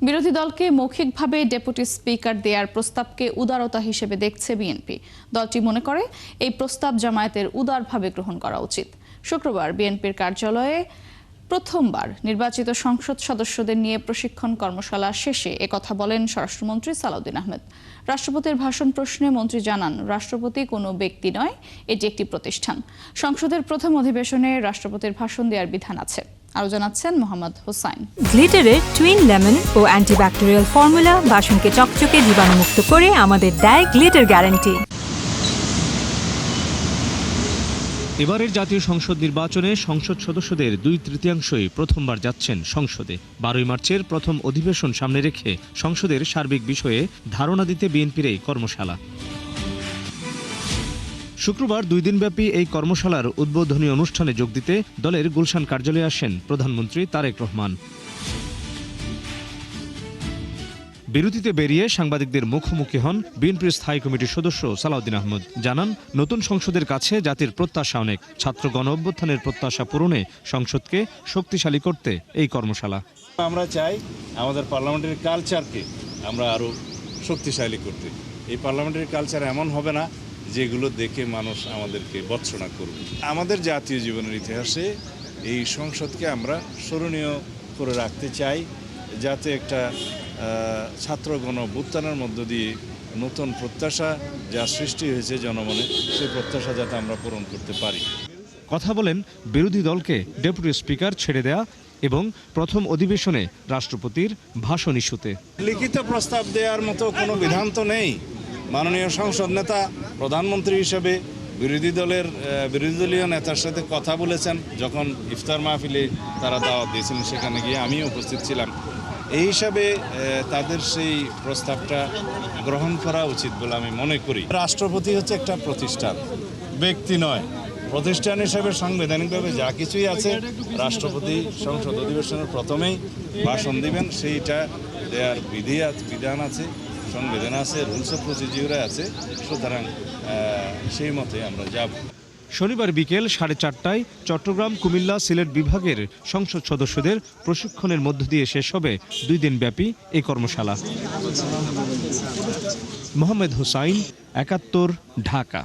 বিরোধী দলকে মৌখিকভাবে ডেপুটি স্পিকার দেওয়ার প্রস্তাবকে উদারতা হিসেবে দেখছে বিএনপি। দলটি মনে করে এই প্রস্তাব জামায়াতের উদারভাবে গ্রহণ করা উচিত। শুক্রবার বিএনপির কার্যালয়ে প্রথমবার নির্বাচিত সংসদ সদস্যদের নিয়ে প্রশিক্ষণ কর্মশালা শেষে একথা বলেন স্বরাষ্ট্রমন্ত্রী সালাউদ্দিন আহমেদ। রাষ্ট্রপতির ভাষণ প্রশ্নে মন্ত্রী জানান, রাষ্ট্রপতি কোনো ব্যক্তি নয়, এটি একটি প্রতিষ্ঠান। সংসদের প্রথম অধিবেশনে রাষ্ট্রপতির ভাষণ দেওয়ার বিধান আছে। আরো জানাচ্ছেন মোহাম্মদ হোসাইন। গ্লিটারের টুইন লেমন ও অ্যান্টিব্যাকটেরিয়াল ফর্মুলা বাসনকে চকচকে জীবাণুমুক্ত করে আমাদের দেয় গ্লিটার গ্যারান্টি। এবারের জাতীয় সংসদ নির্বাচনে সংসদ সদস্যদের 2/3 প্রথমবার যাচ্ছেন সংসদে। 12 মার্চের প্রথম অধিবেশন সামনে রেখে সংসদের সার্বিক বিষয়ে ধারণা দিতে বিএনপির এই কর্মশালা। শুক্রবার 2 দিনব্যাপী এই কর্মশালার উদ্বোধনী অনুষ্ঠানে যোগ দিতে দলের গুলশান কার্যালয়ে আসেন প্রধানমন্ত্রী তারেক রহমান। বিরতিতে বেরিয়ে সাংবাদিকদের মুখোমুখি হন বিএনপির স্থায়ী কমিটির সদস্য সালাউদ্দিন আহমেদ। জানান, নতুন সংসদের কাছে জাতির প্রত্যাশা অনেক। ছাত্র গণ অভ্যুত্থানের প্রত্যাশা পূরণে সংসদকে শক্তিশালী করতে এই কর্মশালা। আমরা চাই আমাদের পার্লামেন্টারি কালচারকে আমরা আরও শক্তিশালী করতে। এই পার্লামেন্টারি কালচার এমন হবে না যেগুলো দেখে মানুষ আমাদেরকে ভর্ৎসনা করবে। আমাদের জাতীয় জীবনের ইতিহাসে এই সংসদকে আমরা স্মরণীয় করে রাখতে চাই, যাতে একটা ছাত্র গণ অভ্যুত্থানের মধ্য দিয়ে নতুন প্রত্যাশা যা সৃষ্টি হয়েছে জনমনে, সেই প্রত্যাশা যাতে আমরা পূরণ করতে পারি। কথা বলেন বিরোধী দলকে ডেপুটি স্পিকার ছেড়ে দেয়া এবং প্রথম অধিবেশনে রাষ্ট্রপতির ভাষণ ইস্যুতে। লিখিত প্রস্তাব দেওয়ার মতো কোনো বিধান তো নেই। মাননীয় সংসদ নেতা প্রধানমন্ত্রী হিসেবে বিরোধী দলীয় নেতার সাথে কথা বলেছেন। যখন ইফতার মাহফিলে তারা দাওয়াত দিয়েছিলেন, সেখানে গিয়ে আমিও উপস্থিত ছিলাম। এই হিসাবে তাদের সেই প্রস্তাবটা গ্রহণ করা উচিত বলে আমি মনে করি। রাষ্ট্রপতি হচ্ছে একটা প্রতিষ্ঠান, ব্যক্তি নয়। প্রতিষ্ঠান হিসেবে সাংবিধানিকভাবে যা কিছুই আছে, রাষ্ট্রপতি সংসদ অধিবেশনের প্রথমেই ভাষণ দিবেন, সেইটা দেওয়ার বিধান আছে, সংবিধান আছে, রুলস অফ প্রসিডিউরে আছে। সুতরাং সেই মতে আমরা যাব। শনিবার বিকেল 4:30টায় চট্টগ্রাম, কুমিল্লা, সিলেট বিভাগের সংসদ সদস্যদের প্রশিক্ষণের মধ্য দিয়ে শেষ হবে 2 দিনব্যাপী এই কর্মশালা। মোহাম্মদ হোসাইন, 71, ঢাকা।